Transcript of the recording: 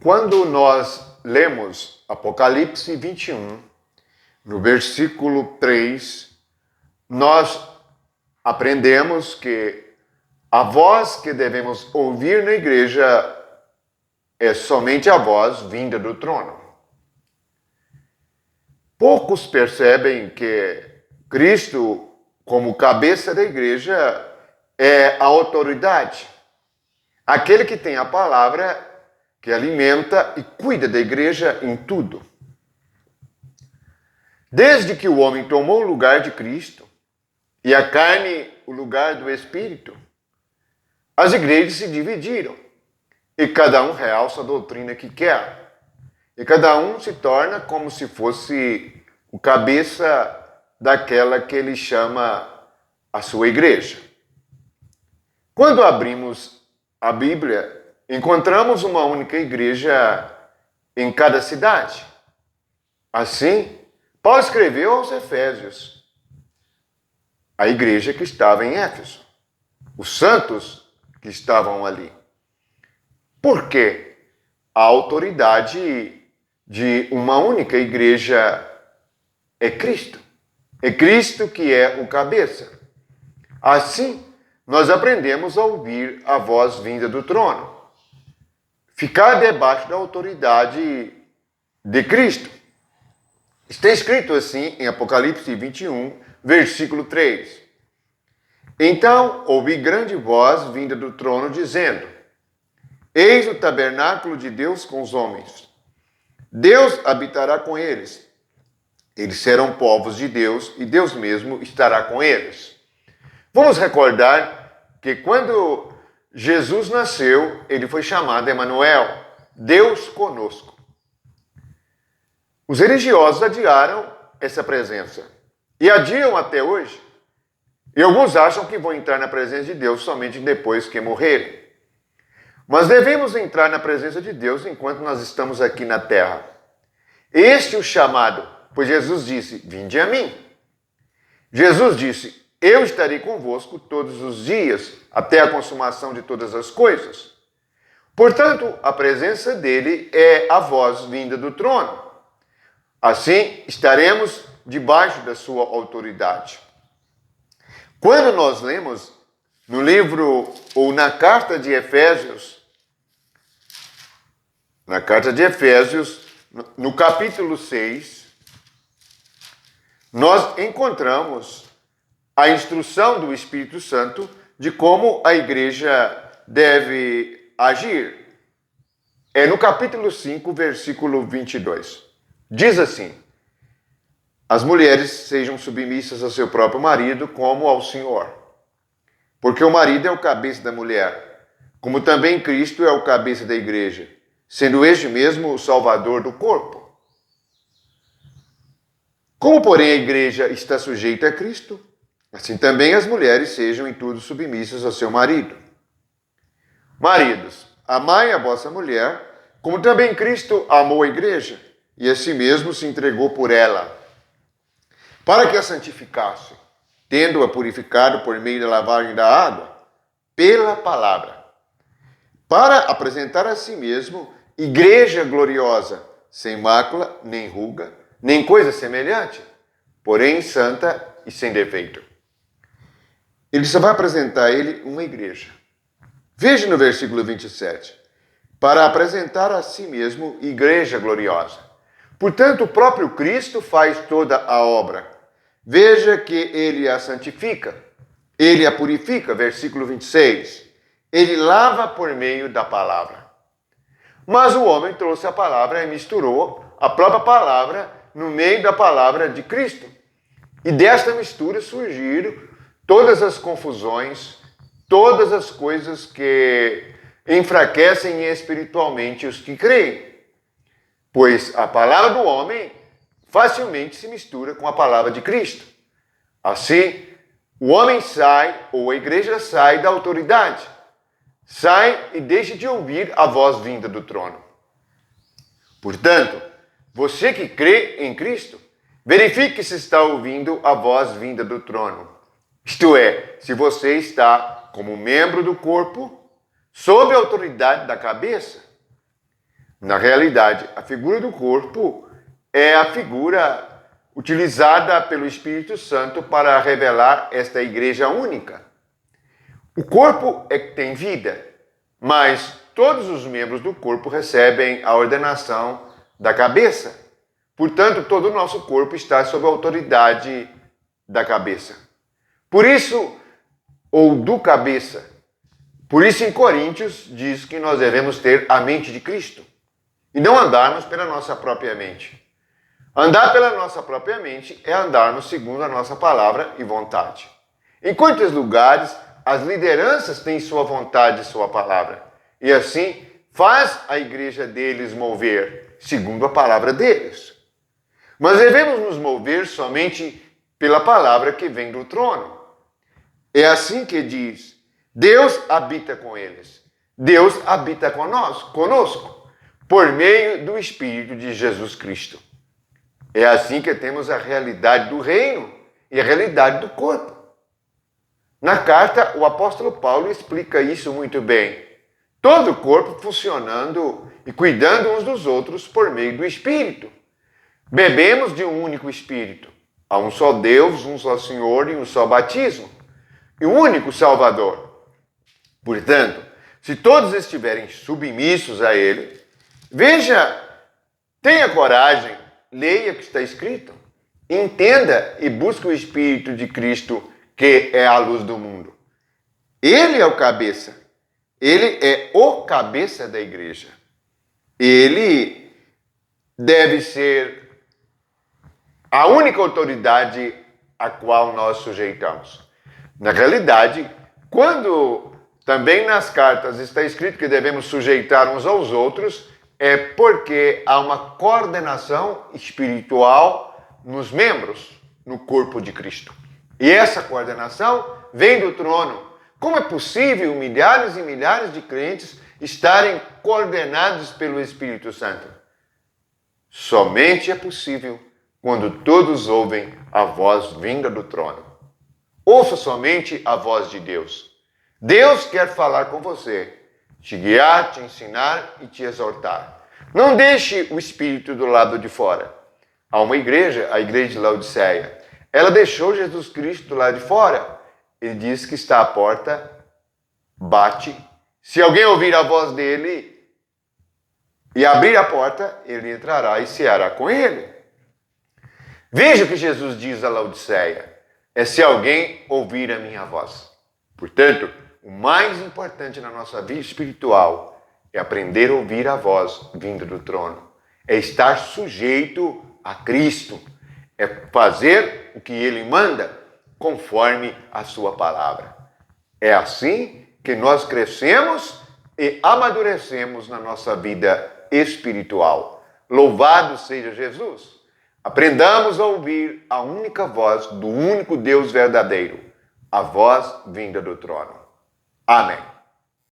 Quando nós lemos Apocalipse 21, no versículo 3, nós aprendemos que a voz que devemos ouvir na igreja é somente a voz vinda do trono. Poucos percebem que Cristo, como cabeça da igreja, é a autoridade, aquele que tem a palavra, que alimenta e cuida da igreja em tudo. Desde que o homem tomou o lugar de Cristo e a carne o lugar do Espírito, as igrejas se dividiram e cada um realça a doutrina que quer. E cada um se torna como se fosse o cabeça daquela que ele chama a sua igreja. Quando abrimos a Bíblia, encontramos uma única igreja em cada cidade. Assim, Paulo escreveu aos Efésios, a igreja que estava em Éfeso, os santos que estavam ali. Por quê? A autoridade de uma única igreja é Cristo. É Cristo que é o cabeça. Assim, nós aprendemos a ouvir a voz vinda do trono. Ficar debaixo da autoridade de Cristo. Está escrito assim em Apocalipse 21, versículo 3. Então ouvi grande voz vinda do trono dizendo: Eis o tabernáculo de Deus com os homens. Deus habitará com eles. Eles serão povos de Deus e Deus mesmo estará com eles. Vamos recordar que quando Jesus nasceu, ele foi chamado Emanuel, Deus conosco. Os religiosos adiaram essa presença e adiam até hoje. E alguns acham que vão entrar na presença de Deus somente depois que morrerem. Mas devemos entrar na presença de Deus enquanto nós estamos aqui na terra. Este é o chamado, pois Jesus disse: vinde a mim. Jesus disse: eu estarei convosco todos os dias, até a consumação de todas as coisas. Portanto, a presença dele é a voz vinda do trono. Assim, estaremos debaixo da sua autoridade. Quando nós lemos no livro ou na carta de Efésios, no capítulo 6, nós encontramos a instrução do Espírito Santo de como a igreja deve agir. É no capítulo 5, versículo 22. Diz assim: as mulheres sejam submissas ao seu próprio marido como ao Senhor. Porque o marido é o cabeça da mulher, como também Cristo é o cabeça da igreja, sendo este mesmo o salvador do corpo. Como, porém, a igreja está sujeita a Cristo, assim também as mulheres sejam em tudo submissas ao seu marido. Maridos, amai a vossa mulher, como também Cristo amou a igreja, e a si mesmo se entregou por ela, para que a santificasse, tendo-a purificado por meio da lavagem da água, pela palavra, para apresentar a si mesmo igreja gloriosa, sem mácula, nem ruga, nem coisa semelhante, porém santa e sem defeito. Ele só vai apresentar a ele uma igreja. Veja no versículo 27. Para apresentar a si mesmo igreja gloriosa. Portanto, o próprio Cristo faz toda a obra. Veja que ele a santifica, ele a purifica, versículo 26. Ele lava por meio da palavra. Mas o homem trouxe a palavra e misturou a própria palavra no meio da palavra de Cristo. E desta mistura surgiram todas as confusões, todas as coisas que enfraquecem espiritualmente os que creem. Pois a palavra do homem facilmente se mistura com a palavra de Cristo. Assim, o homem sai, ou a igreja sai da autoridade. Sai e deixa de ouvir a voz vinda do trono. Portanto, você que crê em Cristo, verifique se está ouvindo a voz vinda do trono. Isto é, se você está como membro do corpo, sob a autoridade da cabeça. Na realidade, a figura do corpo é a figura utilizada pelo Espírito Santo para revelar esta igreja única. O corpo é que tem vida, mas todos os membros do corpo recebem a ordenação da cabeça. Portanto, todo o nosso corpo está sob a autoridade da cabeça. Por isso, ou do cabeça. Por isso, em Coríntios, diz que nós devemos ter a mente de Cristo e não andarmos pela nossa própria mente. Andar pela nossa própria mente é andarmos segundo a nossa palavra e vontade. Em quantos lugares as lideranças têm sua vontade e sua palavra, e assim faz a igreja deles mover segundo a palavra deles. Mas devemos nos mover somente pela palavra que vem do trono. É assim que diz: Deus habita com eles. Deus habita conosco, por meio do Espírito de Jesus Cristo. É assim que temos a realidade do reino e a realidade do corpo. Na carta, o apóstolo Paulo explica isso muito bem. Todo o corpo funcionando e cuidando uns dos outros por meio do Espírito. Bebemos de um único Espírito. Há um só Deus, um só Senhor e um só batismo. E um único Salvador. Portanto, se todos estiverem submissos a Ele, tenha coragem, leia o que está escrito, entenda e busque o Espírito de Cristo, que é a luz do mundo. Ele é o cabeça. Ele é o cabeça da igreja. Ele deve ser a única autoridade a qual nós sujeitamos. Na realidade, quando também nas cartas está escrito que devemos sujeitar uns aos outros, é porque há uma coordenação espiritual nos membros, no corpo de Cristo. E essa coordenação vem do trono. Como é possível milhares e milhares de crentes estarem coordenados pelo Espírito Santo? Somente é possível quando todos ouvem a voz vinda do trono. Ouça somente a voz de Deus. Deus quer falar com você, te guiar, te ensinar e te exortar. Não deixe o Espírito do lado de fora. Há uma igreja, a igreja de Laodiceia. Ela deixou Jesus Cristo do lado de fora. Ele diz que está à porta, bate. Se alguém ouvir a voz dele e abrir a porta, ele entrará e ceará com ele. Veja o que Jesus diz a Laodiceia. É se alguém ouvir a minha voz. Portanto, o mais importante na nossa vida espiritual é aprender a ouvir a voz vinda do trono. É estar sujeito a Cristo. É fazer o que Ele manda conforme a sua palavra. É assim que nós crescemos e amadurecemos na nossa vida espiritual. Louvado seja Jesus! Aprendamos a ouvir a única voz do único Deus verdadeiro, a voz vinda do trono. Amém.